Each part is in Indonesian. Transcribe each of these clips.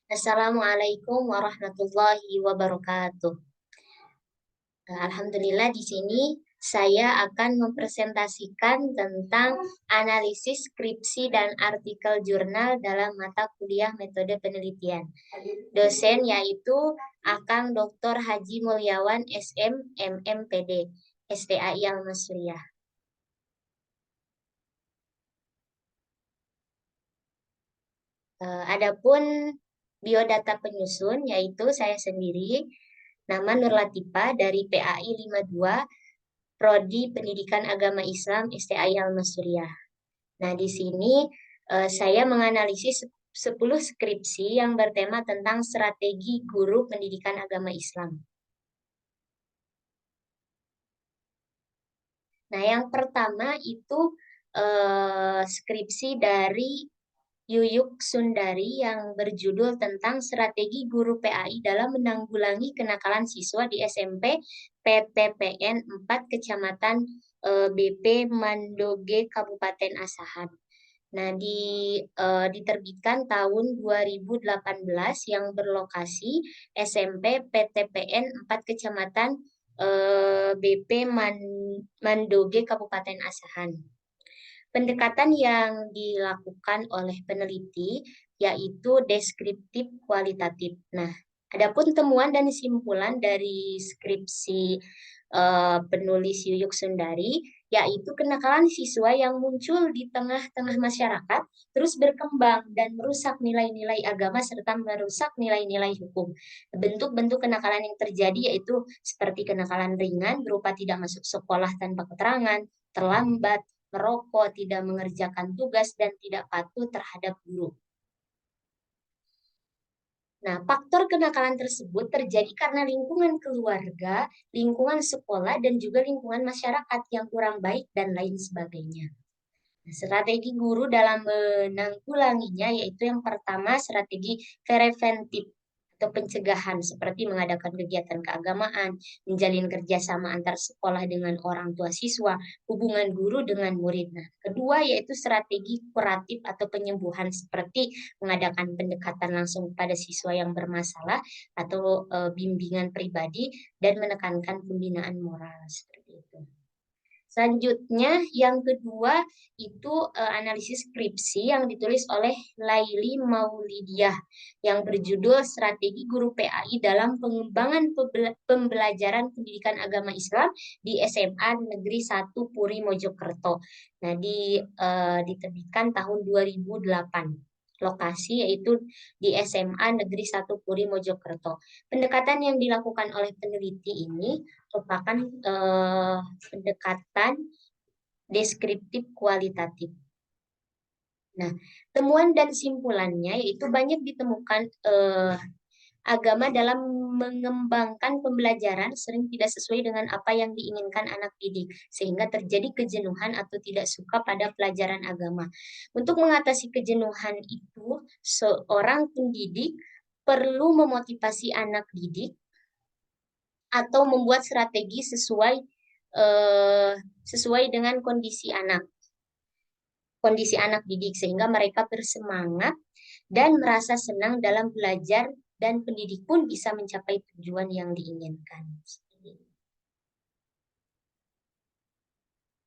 Assalamualaikum warahmatullahi wabarakatuh. Alhamdulillah di sini saya akan mempresentasikan tentang analisis skripsi dan artikel jurnal dalam mata kuliah metode penelitian. Dosen yaitu Akang Dr. Haji Mulyawan SM MMPD, STAI Al-Masriyah. Adapun biodata penyusun yaitu saya sendiri, nama Nur Latifah dari PAI 52, Prodi Pendidikan Agama Islam STAI Al-Masriyah. Nah, di sini saya menganalisis 10 skripsi yang bertema tentang strategi guru pendidikan agama Islam. Nah, yang pertama itu skripsi dari Yuyuk Sundari yang berjudul tentang strategi guru PAI dalam menanggulangi kenakalan siswa di SMP PTPN 4 Kecamatan BP Mandoge Kabupaten Asahan. Nah, diterbitkan tahun 2018 yang berlokasi SMP PTPN 4 Kecamatan BP Mandoge Kabupaten Asahan. Pendekatan yang dilakukan oleh peneliti yaitu deskriptif kualitatif. Nah, adapun temuan dan kesimpulan dari skripsi penulis Yuyuk Sundari yaitu kenakalan siswa yang muncul di tengah-tengah masyarakat terus berkembang dan merusak nilai-nilai agama serta merusak nilai-nilai hukum. Bentuk-bentuk kenakalan yang terjadi yaitu seperti kenakalan ringan berupa tidak masuk sekolah tanpa keterangan, terlambat, merokok, tidak mengerjakan tugas, dan tidak patuh terhadap guru. Nah, faktor kenakalan tersebut terjadi karena lingkungan keluarga, lingkungan sekolah, dan juga lingkungan masyarakat yang kurang baik dan lain sebagainya. Nah, strategi guru dalam menanggulanginya yaitu yang pertama strategi preventif atau pencegahan seperti mengadakan kegiatan keagamaan, menjalin kerjasama antar sekolah dengan orang tua siswa, hubungan guru dengan murid. Nah, kedua yaitu strategi kuratif atau penyembuhan seperti mengadakan pendekatan langsung pada siswa yang bermasalah atau bimbingan pribadi dan menekankan pembinaan moral seperti itu. Selanjutnya, yang kedua itu analisis skripsi yang ditulis oleh Laili Maulidiah yang berjudul Strategi Guru PAI dalam Pengembangan Pembelajaran Pendidikan Agama Islam di SMA Negeri 1 Puri Mojokerto. Nah, diterbitkan tahun 2008. Lokasi yaitu di SMA Negeri 1 Puri Mojokerto. Pendekatan yang dilakukan oleh peneliti ini merupakan pendekatan deskriptif kualitatif. Nah, temuan dan simpulannya yaitu banyak ditemukan agama dalam mengembangkan pembelajaran sering tidak sesuai dengan apa yang diinginkan anak didik, sehingga terjadi kejenuhan atau tidak suka pada pelajaran agama. Untuk mengatasi kejenuhan itu, seorang pendidik perlu memotivasi anak didik atau membuat strategi eh, sesuai dengan kondisi anak didik sehingga mereka bersemangat dan merasa senang dalam belajar dan pendidik pun bisa mencapai tujuan yang diinginkan.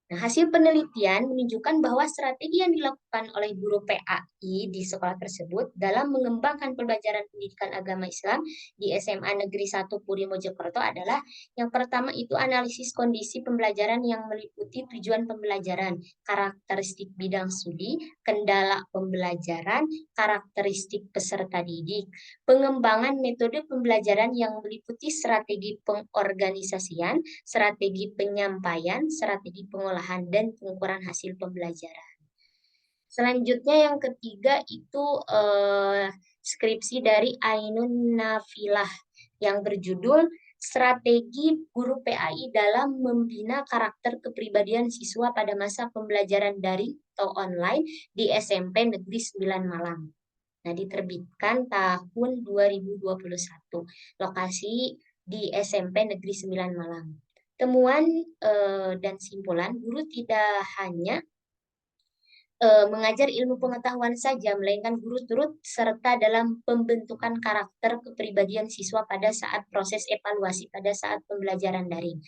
Nah, hasil penelitian menunjukkan bahwa strategi yang dilakukan oleh guru PAI di sekolah tersebut dalam mengembangkan pembelajaran pendidikan agama Islam di SMA Negeri 1 Puri Mojokerto adalah yang pertama itu analisis kondisi pembelajaran yang meliputi tujuan pembelajaran, karakteristik bidang studi, kendala pembelajaran, karakteristik peserta didik, pengembangan metode pembelajaran yang meliputi strategi pengorganisasian, strategi penyampaian, strategi pengolahan dan pengukuran hasil pembelajaran. Selanjutnya yang ketiga itu skripsi dari Ainun Nafilah yang berjudul Strategi Guru PAI dalam Membina Karakter Kepribadian Siswa pada Masa Pembelajaran Daring atau Online di SMP Negeri 9 Malang. Nah, diterbitkan tahun 2021. Lokasi di SMP Negeri 9 Malang. Temuan dan simpulan guru tidak hanya mengajar ilmu pengetahuan saja, melainkan guru turut serta dalam pembentukan karakter kepribadian siswa pada saat proses evaluasi pada saat pembelajaran daring.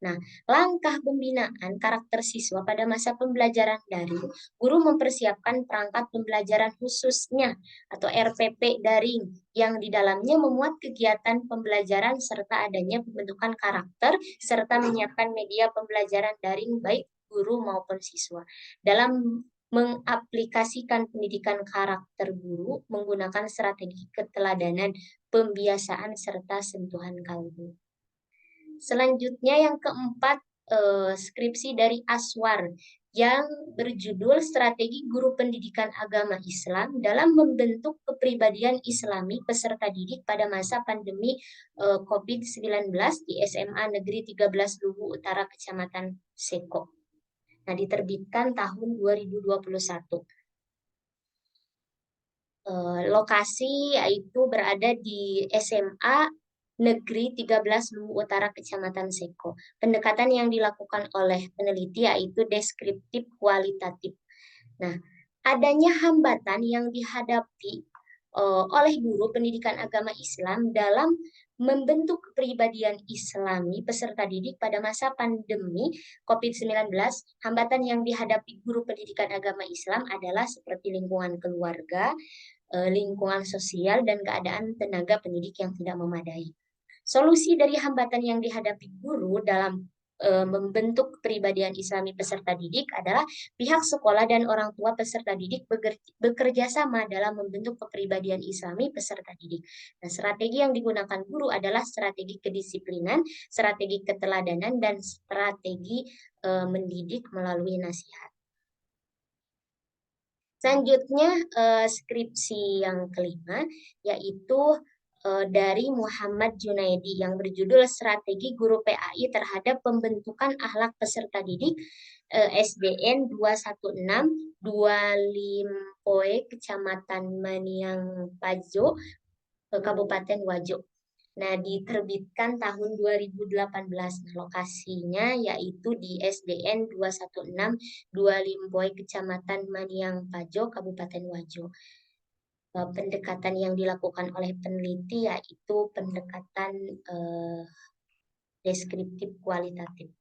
Nah, langkah pembinaan karakter siswa pada masa pembelajaran daring, guru mempersiapkan perangkat pembelajaran khususnya atau RPP daring yang di dalamnya memuat kegiatan pembelajaran serta adanya pembentukan karakter serta menyiapkan media pembelajaran daring baik guru maupun siswa. Dalam mengaplikasikan pendidikan karakter guru menggunakan strategi keteladanan, pembiasaan, serta sentuhan kalbu. Selanjutnya yang keempat, skripsi dari Aswar yang berjudul Strategi Guru Pendidikan Agama Islam dalam Membentuk Kepribadian Islami Peserta Didik pada Masa Pandemi COVID-19 di SMA Negeri 13 Luwu Utara, Kecamatan Seko. Nah, diterbitkan tahun 2021. Lokasi yaitu berada di SMA Negeri 13 Luwu Utara, Kecamatan Seko. Pendekatan yang dilakukan oleh peneliti yaitu deskriptif kualitatif. Nah, adanya hambatan yang dihadapi oleh guru pendidikan agama Islam dalam membentuk kepribadian Islami peserta didik pada masa pandemi COVID-19, hambatan yang dihadapi guru pendidikan agama Islam adalah seperti lingkungan keluarga, lingkungan sosial, dan keadaan tenaga pendidik yang tidak memadai. Solusi dari hambatan yang dihadapi guru dalam membentuk kepribadian Islami peserta didik adalah pihak sekolah dan orang tua peserta didik bekerja sama dalam membentuk kepribadian Islami peserta didik. Nah, strategi yang digunakan guru adalah strategi kedisiplinan, strategi keteladanan, dan strategi mendidik melalui nasihat. Selanjutnya skripsi yang kelima yaitu dari Muhammad Junaidi yang berjudul Strategi Guru PAI Terhadap Pembentukan Akhlak Peserta Didik SDN 216 Limpoe, Kecamatan Maniang Pajo, Kabupaten Wajo. Nah, diterbitkan tahun 2018. Lokasinya yaitu di SDN 216 Limpoe, Kecamatan Maniang Pajo, Kabupaten Wajo. Pendekatan yang dilakukan oleh peneliti yaitu pendekatan deskriptif kualitatif.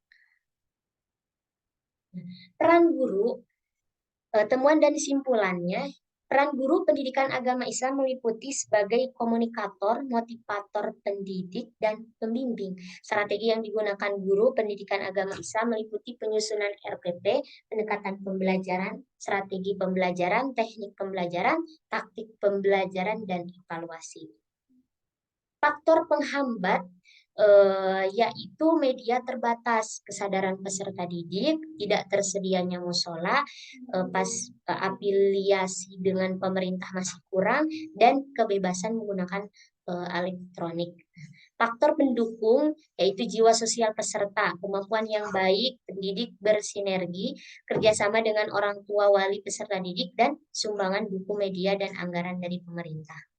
Peran guru, temuan dan simpulannya, peran guru pendidikan agama Islam meliputi sebagai komunikator, motivator pendidik, dan pembimbing. Strategi yang digunakan guru pendidikan agama Islam meliputi penyusunan RPP, pendekatan pembelajaran, strategi pembelajaran, teknik pembelajaran, taktik pembelajaran, dan evaluasi. Faktor penghambat yaitu media terbatas, kesadaran peserta didik, tidak tersedianya musola, afiliasi dengan pemerintah masih kurang, dan kebebasan menggunakan elektronik. Faktor pendukung yaitu jiwa sosial peserta, kemampuan yang baik, pendidik bersinergi, kerjasama dengan orang tua wali peserta didik, dan sumbangan buku media dan anggaran dari pemerintah.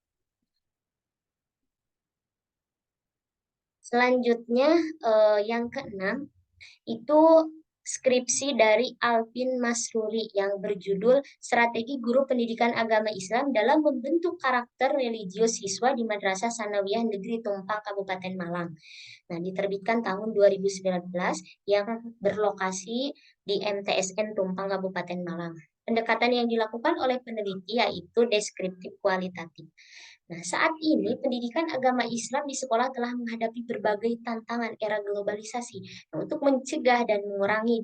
Selanjutnya yang keenam itu skripsi dari Alvin Masruri yang berjudul Strategi Guru Pendidikan Agama Islam dalam Membentuk Karakter Religius Siswa di Madrasah Sanawiyah Negeri Tumpang, Kabupaten Malang. Nah, diterbitkan tahun 2019 yang berlokasi di MTSN Tumpang, Kabupaten Malang. Pendekatan yang dilakukan oleh peneliti yaitu deskriptif kualitatif. Nah, saat ini pendidikan agama Islam di sekolah telah menghadapi berbagai tantangan era globalisasi. Nah, untuk mencegah dan mengurangi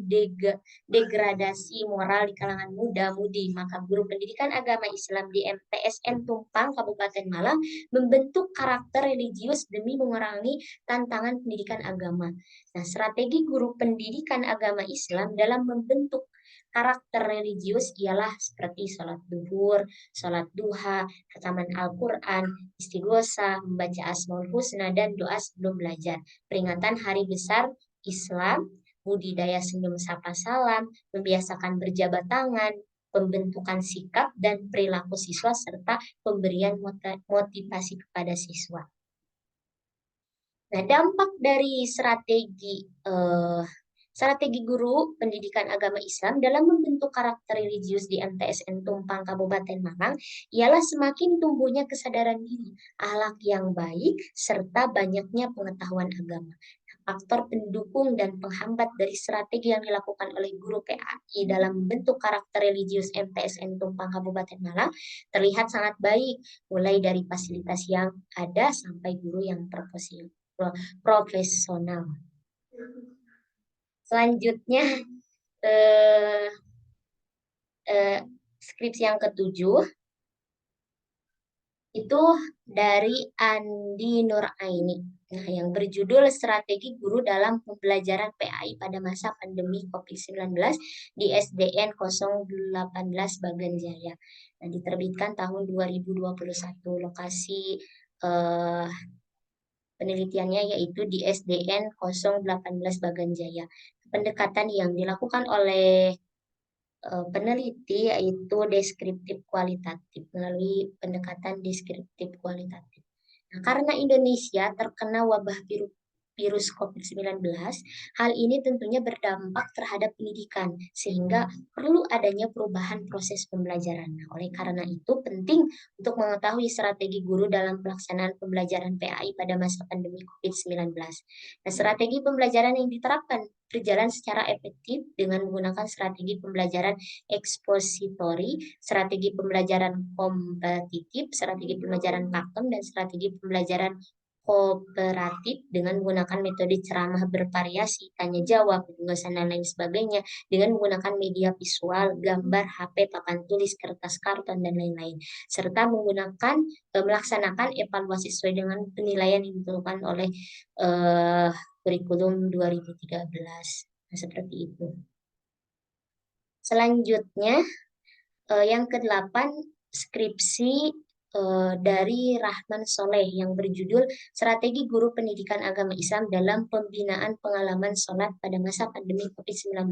degradasi moral di kalangan muda-mudi, maka guru pendidikan agama Islam di MTSN Tumpang, Kabupaten Malang, membentuk karakter religius demi mengurangi tantangan pendidikan agama. Nah, strategi guru pendidikan agama Islam dalam membentuk karakter religius ialah seperti sholat duhur, sholat duha, khataman Al-Quran, istighosa, membaca Asmaul Husna, dan doa sebelum belajar. Peringatan hari besar Islam, budidaya senyum sapa salam, membiasakan berjabat tangan, pembentukan sikap dan perilaku siswa, serta pemberian motivasi kepada siswa. Nah, dampak dari strategi Strategi guru pendidikan agama Islam dalam membentuk karakter religius di MTSN Tumpang Kabupaten Malang ialah semakin tumbuhnya kesadaran diri, akhlak yang baik, serta banyaknya pengetahuan agama. Faktor pendukung dan penghambat dari strategi yang dilakukan oleh guru PAI dalam membentuk karakter religius MTSN Tumpang Kabupaten Malang terlihat sangat baik, mulai dari fasilitas yang ada sampai guru yang profesional. Selanjutnya, eh, skripsi yang ketujuh itu dari Andi Nuraini. Nah, yang berjudul Strategi Guru dalam Pembelajaran PAI pada Masa Pandemi COVID-19 di SDN 018 Bagan Jaya. Nah, diterbitkan tahun 2021. Lokasi eh, penelitiannya yaitu di SDN 018 Bagan Jaya. Pendekatan yang dilakukan oleh peneliti yaitu deskriptif kualitatif melalui pendekatan deskriptif kualitatif. Nah, karena Indonesia terkena wabah virus COVID-19, hal ini tentunya berdampak terhadap pendidikan, sehingga perlu adanya perubahan proses pembelajaran. Nah, oleh karena itu, penting untuk mengetahui strategi guru dalam pelaksanaan pembelajaran PAI pada masa pandemi COVID-19. Nah, strategi pembelajaran yang diterapkan berjalan secara efektif dengan menggunakan strategi pembelajaran ekspositori, strategi pembelajaran kompetitif, strategi pembelajaran pakem, dan strategi pembelajaran kooperatif dengan menggunakan metode ceramah bervariasi, tanya jawab, penugasan dan lain sebagainya dengan menggunakan media visual, gambar, HP, papan tulis, kertas karton dan lain-lain, serta menggunakan melaksanakan evaluasi sesuai dengan penilaian yang ditentukan oleh kurikulum 2013. Nah, seperti itu. Selanjutnya, yang ke-8, skripsi dari Rahman Soleh yang berjudul Strategi Guru Pendidikan Agama Islam dalam Pembinaan Pengalaman Sholat pada Masa Pandemi COVID-19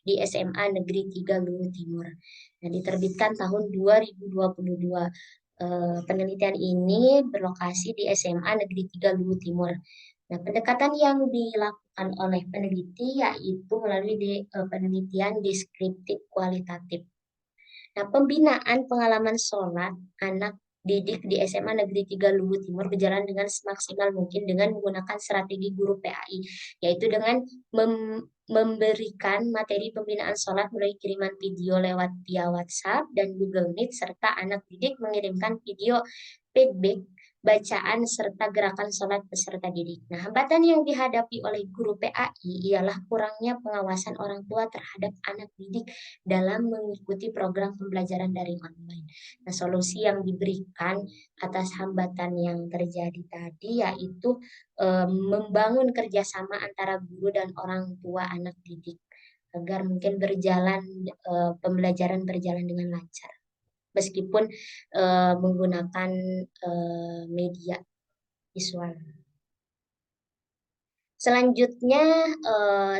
di SMA Negeri 3 Luwu Timur. Nah, diterbitkan tahun 2022. Penelitian ini berlokasi di SMA Negeri 3 Luwu Timur. Nah, pendekatan yang dilakukan oleh peneliti yaitu melalui penelitian deskriptif kualitatif. Nah, pembinaan pengalaman sholat anak didik di SMA Negeri 3 Luwu Timur berjalan dengan semaksimal mungkin dengan menggunakan strategi guru PAI, yaitu dengan memberikan materi pembinaan sholat melalui kiriman video lewat via WhatsApp dan Google Meet, serta anak didik mengirimkan video feedback bacaan serta gerakan sholat peserta didik. Nah, hambatan yang dihadapi oleh guru PAI ialah kurangnya pengawasan orang tua terhadap anak didik dalam mengikuti program pembelajaran daring online. Nah, solusi yang diberikan atas hambatan yang terjadi tadi yaitu membangun kerjasama antara guru dan orang tua anak didik agar mungkin pembelajaran berjalan dengan lancar meskipun menggunakan media visual. Selanjutnya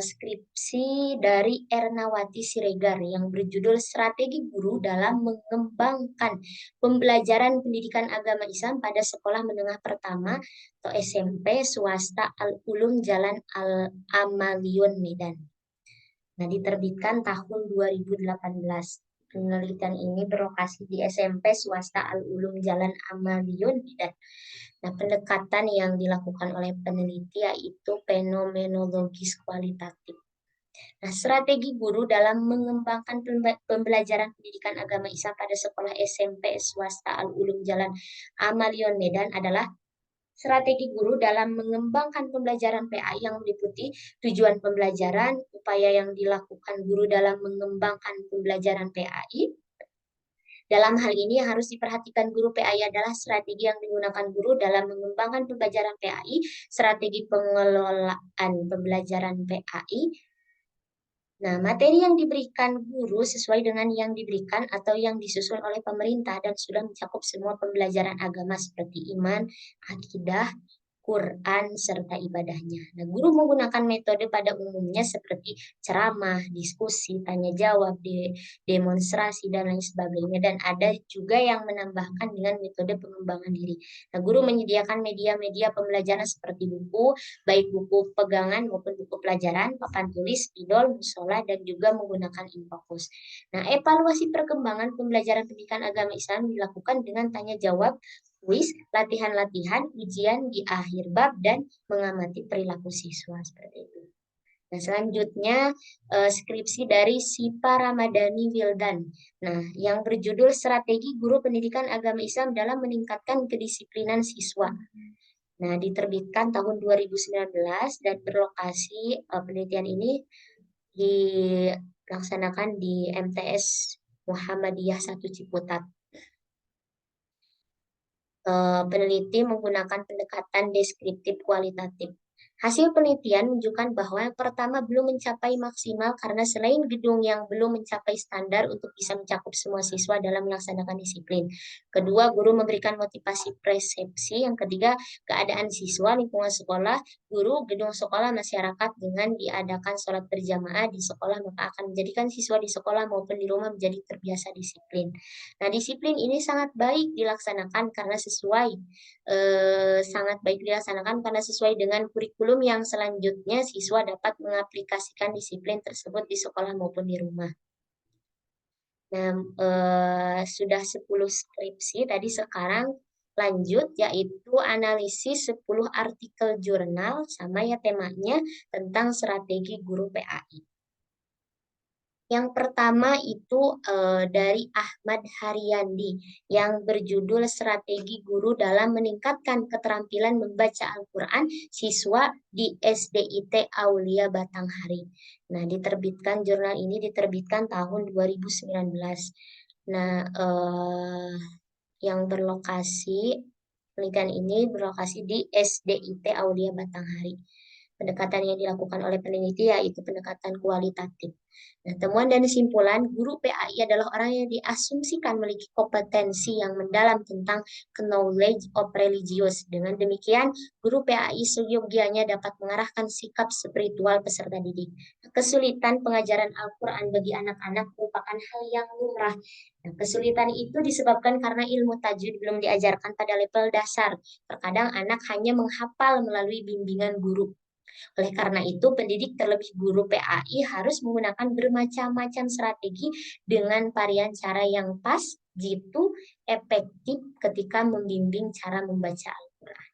skripsi dari Ernawati Siregar yang berjudul Strategi Guru dalam Mengembangkan Pembelajaran Pendidikan Agama Islam pada Sekolah Menengah Pertama atau SMP Swasta Al-Ulum Jalan Al-Amaliun Medan. Nah, diterbitkan tahun 2018. Penelitian ini berlokasi di SMP Swasta Al-Ulum Jalan Amaliun Medan. Nah, pendekatan yang dilakukan oleh peneliti yaitu fenomenologis kualitatif. Nah, strategi guru dalam mengembangkan pembelajaran pendidikan agama Islam pada sekolah SMP swasta Al-Ulum Jalan Amalion Medan adalah strategi guru dalam mengembangkan pembelajaran PAI yang meliputi tujuan pembelajaran, upaya yang dilakukan guru dalam mengembangkan pembelajaran PAI. Dalam hal ini yang harus diperhatikan guru PAI adalah strategi yang digunakan guru dalam mengembangkan pembelajaran PAI, strategi pengelolaan pembelajaran PAI. Nah, materi yang diberikan guru sesuai dengan yang diberikan atau yang disusun oleh pemerintah dan sudah mencakup semua pembelajaran agama seperti iman, akidah, Quran, serta ibadahnya. Nah, guru menggunakan metode pada umumnya seperti ceramah, diskusi, tanya jawab, demonstrasi, dan lain sebagainya. Dan ada juga yang menambahkan dengan metode pengembangan diri. Nah, guru menyediakan media-media pembelajaran seperti buku, baik buku pegangan maupun buku pelajaran, papan tulis, spidol, musola, dan juga menggunakan infocus. Nah, evaluasi perkembangan pembelajaran pendidikan agama Islam dilakukan dengan tanya jawab, kuis, latihan-latihan, ujian di akhir bab, dan mengamati perilaku siswa seperti itu. Nah, selanjutnya skripsi dari Sipa Ramadhani Wildan. Nah, yang berjudul Strategi Guru Pendidikan Agama Islam dalam Meningkatkan Kedisiplinan Siswa. Nah, diterbitkan tahun 2019 dan berlokasi penelitian ini dilaksanakan di MTS Muhammadiyah 1 Ciputat. Peneliti menggunakan pendekatan deskriptif kualitatif. Hasil penelitian menunjukkan bahwa yang pertama belum mencapai maksimal karena selain gedung yang belum mencapai standar untuk bisa mencakup semua siswa dalam melaksanakan disiplin. Kedua, guru memberikan motivasi persepsi. Yang ketiga, keadaan siswa, lingkungan sekolah, guru, gedung sekolah, masyarakat dengan diadakan sholat berjamaah di sekolah maka akan menjadikan siswa di sekolah maupun di rumah menjadi terbiasa disiplin. Nah, disiplin ini sangat baik dilaksanakan karena sesuai dengan kurikulum yang selanjutnya siswa dapat mengaplikasikan disiplin tersebut di sekolah maupun di rumah. Nah, sudah 10 skripsi tadi, sekarang lanjut yaitu analisis 10 artikel jurnal sama ya temanya tentang strategi guru PAI. Yang pertama itu dari Ahmad Haryandi yang berjudul Strategi Guru dalam Meningkatkan Keterampilan Membaca Al-Quran Siswa di SDIT Aulia Batanghari. Nah, jurnal ini diterbitkan tahun 2019. Nah, penelitian ini berlokasi di SDIT Aulia Batanghari. Pendekatan yang dilakukan oleh peneliti yaitu pendekatan kualitatif. Nah, temuan dan kesimpulan, guru PAI adalah orang yang diasumsikan memiliki kompetensi yang mendalam tentang knowledge of religious. Dengan demikian, guru PAI seyogianya dapat mengarahkan sikap spiritual peserta didik. Kesulitan pengajaran Al-Quran bagi anak-anak merupakan hal yang lumrah. Nah, kesulitan itu disebabkan karena ilmu tajwid belum diajarkan pada level dasar. Terkadang anak hanya menghafal melalui bimbingan guru. Oleh karena itu, pendidik terlebih guru PAI harus menggunakan bermacam-macam strategi dengan varian cara yang pas, jitu, efektif ketika membimbing cara membaca Al-Quran.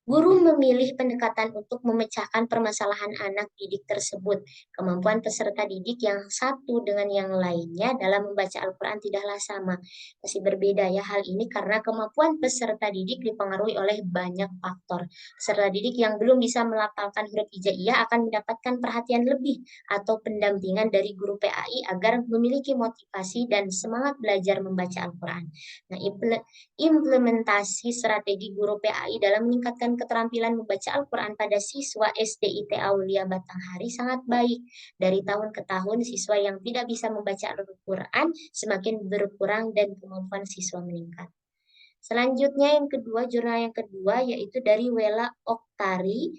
Guru memilih pendekatan untuk memecahkan permasalahan anak didik tersebut. Kemampuan peserta didik yang satu dengan yang lainnya dalam membaca Al-Quran tidaklah sama. Masih berbeda ya hal ini karena kemampuan peserta didik dipengaruhi oleh banyak faktor. Peserta didik yang belum bisa melafalkan huruf hijaiyah akan mendapatkan perhatian lebih atau pendampingan dari guru PAI agar memiliki motivasi dan semangat belajar membaca Al-Quran. Nah, implementasi strategi guru PAI dalam meningkatkan keterampilan membaca Al-Quran pada siswa SDIT Aulia Batanghari sangat baik. Dari tahun ke tahun, siswa yang tidak bisa membaca Al-Quran semakin berkurang dan kemampuan siswa meningkat. Selanjutnya jurnal yang kedua yaitu dari Wela Oktari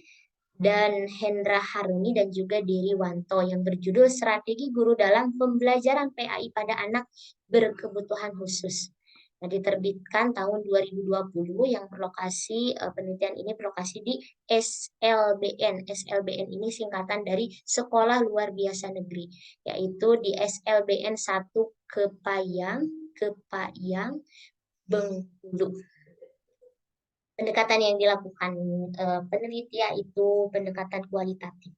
dan Hendra Haruni dan juga Diri Wanto yang berjudul Strategi Guru dalam Pembelajaran PAI pada Anak Berkebutuhan Khusus. Nah, diterbitkan tahun 2020 yang penelitian ini berlokasi di SLBN. SLBN ini singkatan dari Sekolah Luar Biasa Negeri, yaitu di SLBN 1 Kepayang, Bengkulu. Pendekatan yang dilakukan peneliti yaitu pendekatan kualitatif.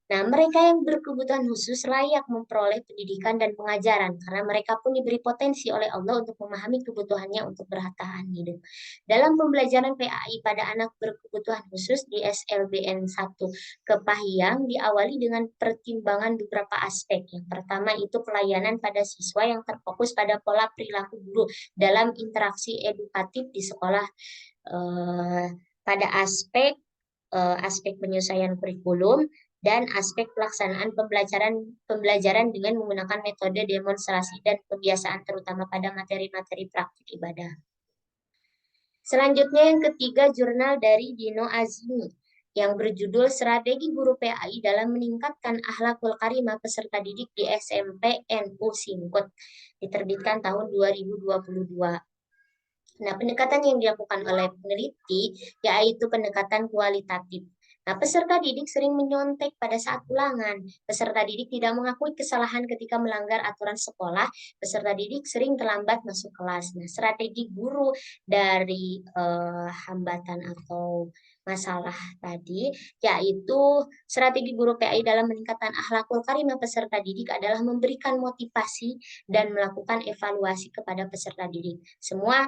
Nah, mereka yang berkebutuhan khusus layak memperoleh pendidikan dan pengajaran karena mereka pun diberi potensi oleh Allah untuk memahami kebutuhannya untuk bertahan hidup. Dalam pembelajaran PAI pada anak berkebutuhan khusus di SLBN 1 Kepahyang diawali dengan pertimbangan beberapa aspek. Yang pertama itu pelayanan pada siswa yang terfokus pada pola perilaku guru dalam interaksi edukatif di sekolah pada aspek penyesuaian kurikulum dan aspek pelaksanaan pembelajaran dengan menggunakan metode demonstrasi dan kebiasaan terutama pada materi-materi praktik ibadah. Selanjutnya yang ketiga, jurnal dari Dino Azmi yang berjudul Strategi Guru PAI dalam Meningkatkan Akhlakul Karimah Peserta Didik di SMP NU Singkut, diterbitkan tahun 2022. Nah, pendekatan yang dilakukan oleh peneliti yaitu pendekatan kualitatif. Nah, peserta didik sering menyontek pada saat ulangan. Peserta didik tidak mengakui kesalahan ketika melanggar aturan sekolah. Peserta didik sering terlambat masuk kelas. Nah, strategi guru dari hambatan atau masalah tadi, yaitu strategi guru PAI dalam meningkatkan akhlakul karimah peserta didik adalah memberikan motivasi dan melakukan evaluasi kepada peserta didik. Semua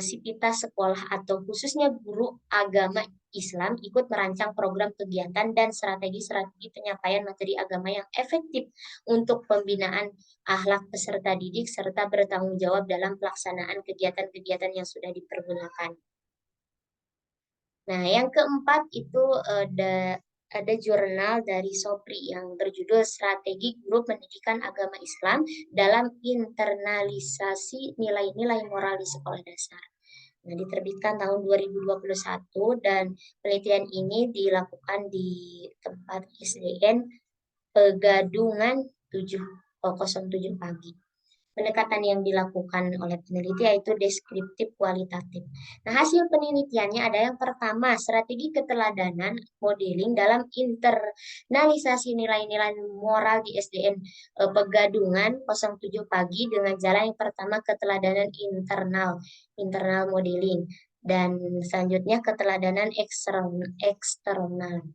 sivitas sekolah atau khususnya guru agama Islam ikut merancang program kegiatan dan strategi-strategi penyampaian materi agama yang efektif untuk pembinaan akhlak peserta didik serta bertanggung jawab dalam pelaksanaan kegiatan-kegiatan yang sudah dipergunakan. Nah, yang keempat itu ada jurnal dari Sopri yang berjudul Strategi Guru Pendidikan Agama Islam dalam Internalisasi Nilai-Nilai Moral di Sekolah Dasar. Nah, diterbitkan tahun 2021 dan penelitian ini dilakukan di tempat SDN Pegadungan 707 pagi. Pendekatan yang dilakukan oleh peneliti yaitu deskriptif kualitatif. Nah, hasil penelitiannya ada yang pertama, strategi keteladanan modeling dalam internalisasi nilai-nilai moral di SDN Pegadungan 07 pagi dengan jalan yang pertama keteladanan internal modeling dan selanjutnya keteladanan eksternal.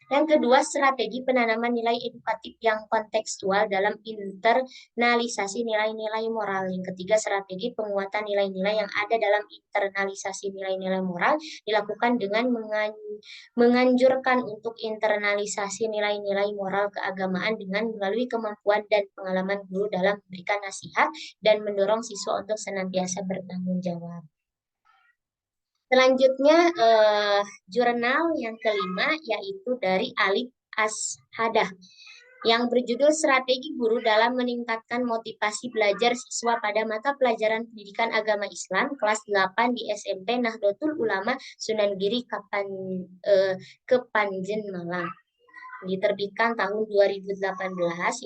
Yang kedua, strategi penanaman nilai edukatif yang kontekstual dalam internalisasi nilai-nilai moral. Yang ketiga, strategi penguatan nilai-nilai yang ada dalam internalisasi nilai-nilai moral dilakukan dengan menganjurkan untuk internalisasi nilai-nilai moral keagamaan dengan melalui kemampuan dan pengalaman guru dalam memberikan nasihat dan mendorong siswa untuk senantiasa bertanggung jawab. Selanjutnya jurnal yang kelima yaitu dari Alif Ashadah yang berjudul Strategi Guru dalam Meningkatkan Motivasi Belajar Siswa pada Mata Pelajaran Pendidikan Agama Islam kelas 8 di SMP Nahdlatul Ulama Sunan Giri Kepanjen Malang. Diterbitkan tahun 2018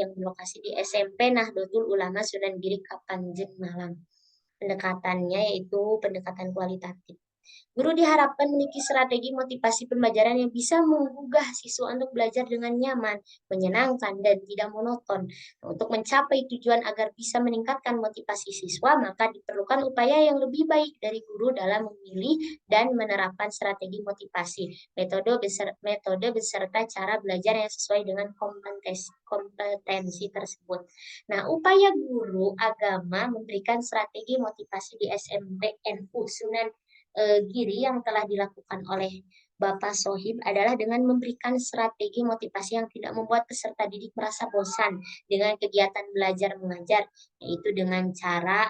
yang berlokasi di SMP Nahdlatul Ulama Sunan Giri Kepanjen Malang. Pendekatannya yaitu pendekatan kualitatif. Guru diharapkan memiliki strategi motivasi pembelajaran yang bisa menggugah siswa untuk belajar dengan nyaman, menyenangkan, dan tidak monoton. Untuk mencapai tujuan agar bisa meningkatkan motivasi siswa, maka diperlukan upaya yang lebih baik dari guru dalam memilih dan menerapkan strategi motivasi, metode beserta cara belajar yang sesuai dengan kompetensi tersebut. Nah, upaya guru agama memberikan strategi motivasi di SMP NU Sunan Giri yang telah dilakukan oleh Bapak Sohib adalah dengan memberikan strategi motivasi yang tidak membuat peserta didik merasa bosan dengan kegiatan belajar mengajar, yaitu dengan cara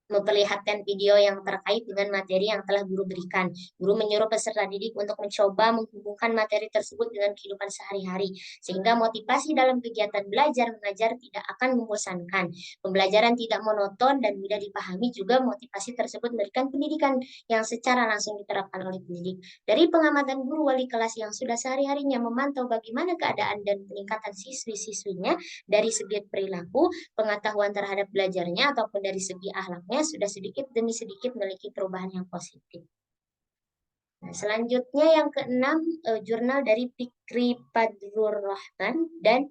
memperlihatkan video yang terkait dengan materi yang telah guru berikan. Guru menyuruh peserta didik untuk mencoba menghubungkan materi tersebut dengan kehidupan sehari-hari, sehingga motivasi dalam kegiatan belajar mengajar tidak akan membosankan. Pembelajaran tidak monoton dan mudah dipahami juga motivasi tersebut memberikan pendidikan yang secara langsung diterapkan oleh pendidik. Dari pengamatan guru wali kelas yang sudah sehari-harinya memantau bagaimana keadaan dan peningkatan siswi-siswinya dari segi perilaku, pengetahuan terhadap belajarnya, ataupun dari segi akhlaknya, sudah sedikit demi sedikit memiliki perubahan yang positif. Nah, selanjutnya yang keenam, jurnal dari Fikri Padrur Rahman dan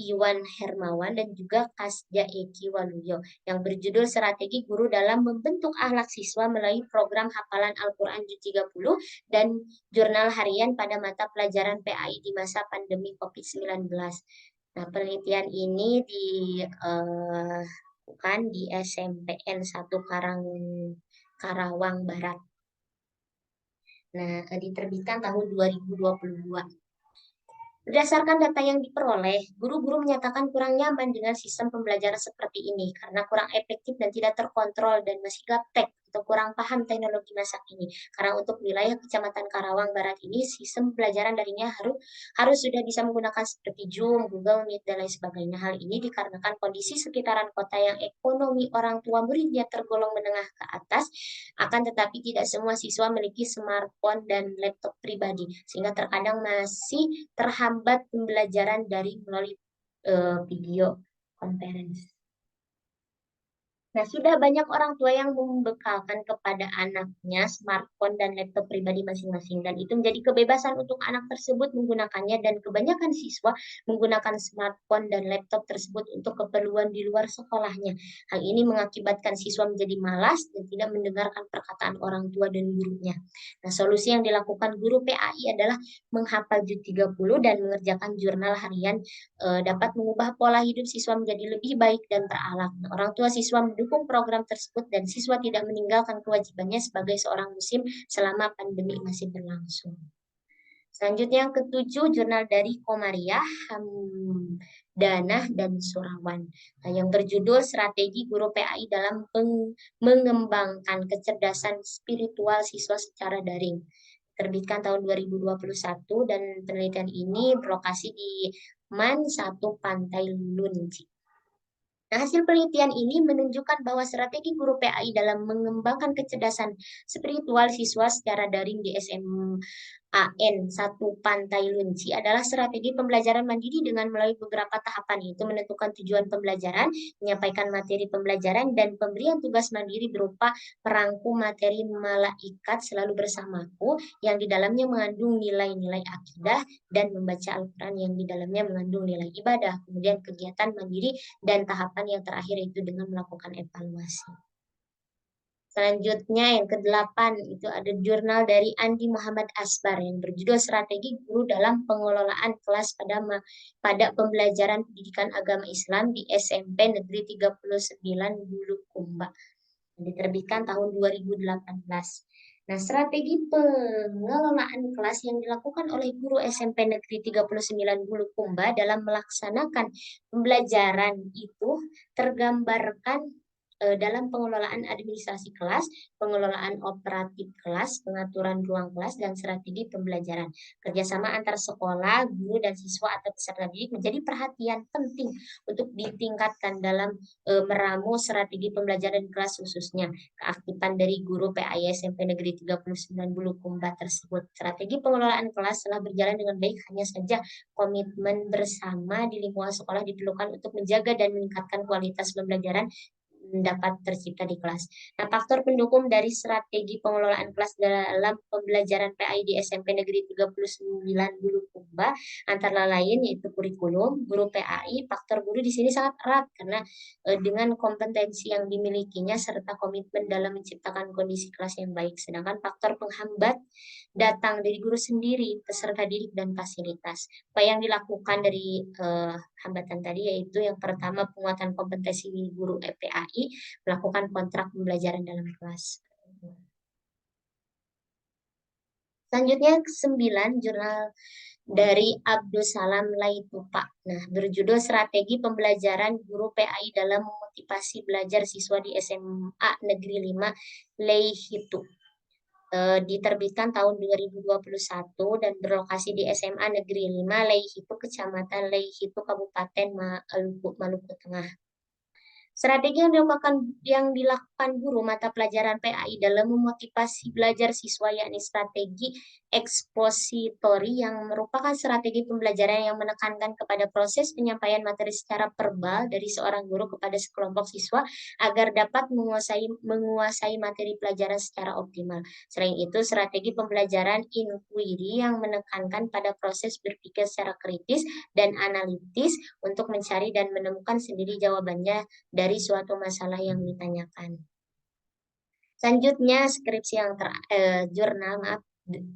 Iwan Hermawan dan juga Kasja Eki Waluyo yang berjudul Strategi Guru dalam Membentuk Akhlak Siswa melalui program hafalan Al-Quran Juz 30 dan jurnal harian pada mata pelajaran PAI di masa pandemi COVID-19. Nah, penelitian ini dilakukan di SMPN 1 Karawang Barat. Nah, diterbitkan tahun 2022. Berdasarkan data yang diperoleh, guru-guru menyatakan kurang nyaman dengan sistem pembelajaran seperti ini karena kurang efektif dan tidak terkontrol dan masih gaptek atau kurang paham teknologi masa kini. Karena untuk wilayah Kecamatan Karawang Barat ini sistem pelajaran daringnya harus sudah bisa menggunakan seperti Zoom, Google Meet, dan lain sebagainya. Hal ini dikarenakan kondisi sekitaran kota yang ekonomi orang tua muridnya tergolong menengah ke atas, akan tetapi tidak semua siswa memiliki smartphone dan laptop pribadi, sehingga terkadang masih terhambat pembelajaran daring melalui video conference. Nah, sudah banyak orang tua yang membekalkan kepada anaknya smartphone dan laptop pribadi masing-masing, dan itu menjadi kebebasan untuk anak tersebut menggunakannya, dan kebanyakan siswa menggunakan smartphone dan laptop tersebut untuk keperluan di luar sekolahnya. Hal ini mengakibatkan siswa menjadi malas dan tidak mendengarkan perkataan orang tua dan gurunya. Nah, solusi yang dilakukan guru PAI adalah menghafal JUT 30 dan mengerjakan jurnal harian dapat mengubah pola hidup siswa menjadi lebih baik dan terakhlak. Nah, orang tua siswa mendukung program tersebut dan siswa tidak meninggalkan kewajibannya sebagai seorang muslim selama pandemi masih berlangsung. Selanjutnya yang ketujuh, jurnal dari Komariah, Hamdanah, dan Surawan. Nah, yang berjudul Strategi Guru PAI dalam Mengembangkan Kecerdasan Spiritual Siswa Secara Daring. Terbitkan tahun 2021 dan penelitian ini berlokasi di MAN 1 Pantai Lunci. Nah, hasil penelitian ini menunjukkan bahwa strategi guru PAI dalam mengembangkan kecerdasan spiritual siswa secara daring di SMAN 1 Pantai Lunci adalah strategi pembelajaran mandiri dengan melalui beberapa tahapan, yaitu menentukan tujuan pembelajaran, menyampaikan materi pembelajaran, dan pemberian tugas mandiri berupa perangkum materi malaikat selalu bersamaku yang di dalamnya mengandung nilai-nilai akidah, dan membaca Al-Quran yang di dalamnya mengandung nilai ibadah. Kemudian kegiatan mandiri dan tahapan yang terakhir itu dengan melakukan evaluasi. Selanjutnya yang ke-8 itu ada jurnal dari Andi Muhammad Asbar yang berjudul Strategi Guru dalam Pengelolaan Kelas pada Pembelajaran Pendidikan Agama Islam di SMP Negeri 39 Bulukumba. Diterbitkan tahun 2018. Nah, strategi pengelolaan kelas yang dilakukan oleh guru SMP Negeri 39 Bulukumba dalam melaksanakan pembelajaran itu tergambarkan dalam pengelolaan administrasi kelas, pengelolaan operatif kelas, pengaturan ruang kelas, dan strategi pembelajaran. Kerjasama antar sekolah, guru, dan siswa atau peserta didik menjadi perhatian penting untuk ditingkatkan dalam meramu strategi pembelajaran kelas, khususnya keaktifan dari guru PAI SMP Negeri 39 Bulukumba tersebut. Strategi pengelolaan kelas telah berjalan dengan baik, hanya saja komitmen bersama di lingkungan sekolah diperlukan untuk menjaga dan meningkatkan kualitas pembelajaran dapat tercipta di kelas. Nah, faktor pendukung dari strategi pengelolaan kelas dalam pembelajaran PAI di SMP Negeri 39 Bulukumba antara lain yaitu kurikulum, guru PAI, faktor guru di sini sangat erat karena dengan kompetensi yang dimilikinya serta komitmen dalam menciptakan kondisi kelas yang baik. Sedangkan faktor penghambat datang dari guru sendiri, peserta didik, dan fasilitas. Apa yang dilakukan dari hambatan tadi yaitu yang pertama penguatan kompetensi guru PAI, melakukan kontrak pembelajaran dalam kelas. Selanjutnya ke-9, jurnal dari Abdul Salam Laitupa. Nah, berjudul Strategi Pembelajaran Guru PAI dalam Memotivasi Belajar Siswa di SMA Negeri 5 Leihitu. Diterbitkan tahun 2021 dan berlokasi di SMA Negeri 5 Leihitu, Kecamatan Leihitu, Kabupaten Maluku Tengah. Strategi yang dilakukan guru mata pelajaran PAI dalam memotivasi belajar siswa yakni strategi ekspositori yang merupakan strategi pembelajaran yang menekankan kepada proses penyampaian materi secara verbal dari seorang guru kepada sekelompok siswa agar dapat menguasai materi pelajaran secara optimal. Selain itu, strategi pembelajaran inquiry yang menekankan pada proses berpikir secara kritis dan analitis untuk mencari dan menemukan sendiri jawabannya dari suatu masalah yang ditanyakan. Selanjutnya skripsi jurnal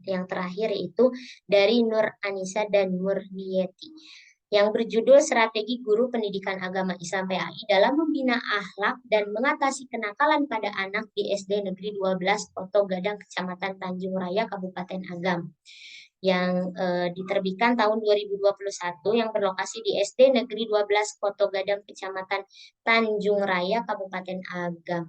yang terakhir yaitu dari Nur Anissa dan Murnieti yang berjudul Strategi Guru Pendidikan Agama Islam PAI dalam Membina Akhlak dan Mengatasi Kenakalan pada Anak di SD Negeri 12 Poto Gadang, Kecamatan Tanjung Raya, Kabupaten Agam, yang diterbitkan tahun 2021 yang berlokasi di SD Negeri 12 Poto Gadang, Kecamatan Tanjung Raya, Kabupaten Agam.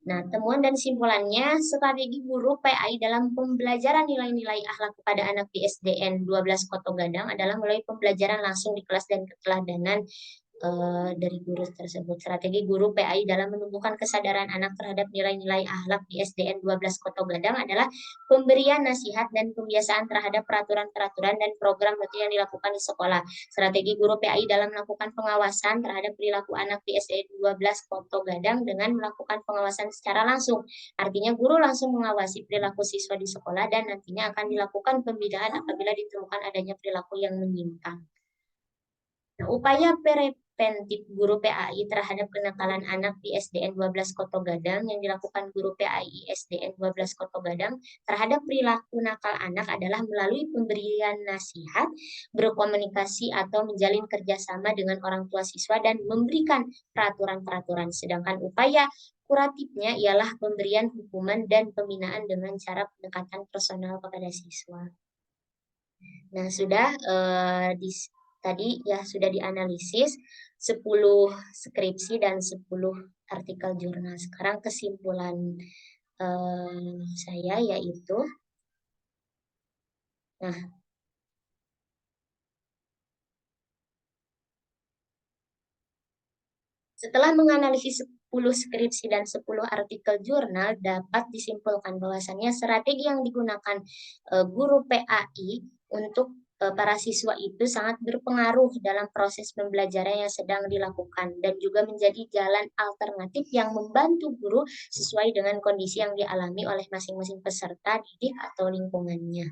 Nah, temuan dan simpulannya, strategi guru PAI dalam pembelajaran nilai-nilai akhlak kepada anak di SDN 12 Koto Gadang adalah melalui pembelajaran langsung di kelas dan keteladanan dari guru tersebut. Strategi guru PAI dalam menumbuhkan kesadaran anak terhadap nilai-nilai akhlak di SDN 12 Koto Gadang adalah pemberian nasihat dan pembiasaan terhadap peraturan-peraturan dan program rutin yang dilakukan di sekolah. Strategi guru PAI dalam melakukan pengawasan terhadap perilaku anak di SDN 12 Koto Gadang dengan melakukan pengawasan secara langsung. Artinya guru langsung mengawasi perilaku siswa di sekolah dan nantinya akan dilakukan pembinaan apabila ditemukan adanya perilaku yang menyimpang. Nah, upaya preventif guru PAI terhadap kenakalan anak di SDN 12 Koto Gadang yang dilakukan guru PAI SDN 12 Koto Gadang terhadap perilaku nakal anak adalah melalui pemberian nasihat, berkomunikasi atau menjalin kerjasama dengan orang tua siswa dan memberikan peraturan-peraturan. Sedangkan upaya kuratifnya ialah pemberian hukuman dan pembinaan dengan cara pendekatan personal kepada siswa. Nah, sudah tadi ya sudah dianalisis 10 skripsi dan 10 artikel jurnal. Sekarang kesimpulan saya yaitu, nah, setelah menganalisis 10 skripsi dan 10 artikel jurnal, dapat disimpulkan bahwasannya strategi yang digunakan guru PAI untuk para siswa itu sangat berpengaruh dalam proses pembelajaran yang sedang dilakukan dan juga menjadi jalan alternatif yang membantu guru sesuai dengan kondisi yang dialami oleh masing-masing peserta didik atau lingkungannya.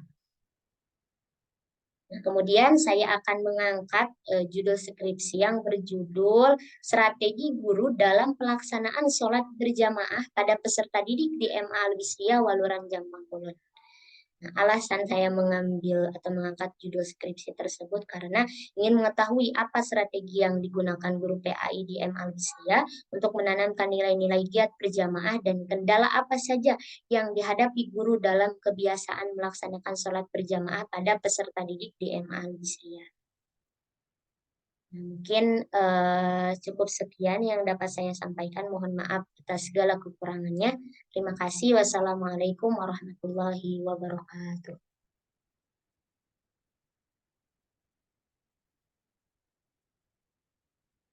Nah, kemudian saya akan mengangkat judul skripsi yang berjudul Strategi Guru dalam Pelaksanaan Sholat Berjamaah pada Peserta Didik di MA Alwisria Waluran Jampang Kulon. Nah, alasan saya mengambil atau mengangkat judul skripsi tersebut karena ingin mengetahui apa strategi yang digunakan guru PAI di MA Alwisria untuk menanamkan nilai-nilai giat berjamaah dan kendala apa saja yang dihadapi guru dalam kebiasaan melaksanakan sholat berjamaah pada peserta didik di MA Alwisria. Mungkin cukup sekian yang dapat saya sampaikan. Mohon maaf atas segala kekurangannya. Terima kasih. Wassalamualaikum warahmatullahi wabarakatuh.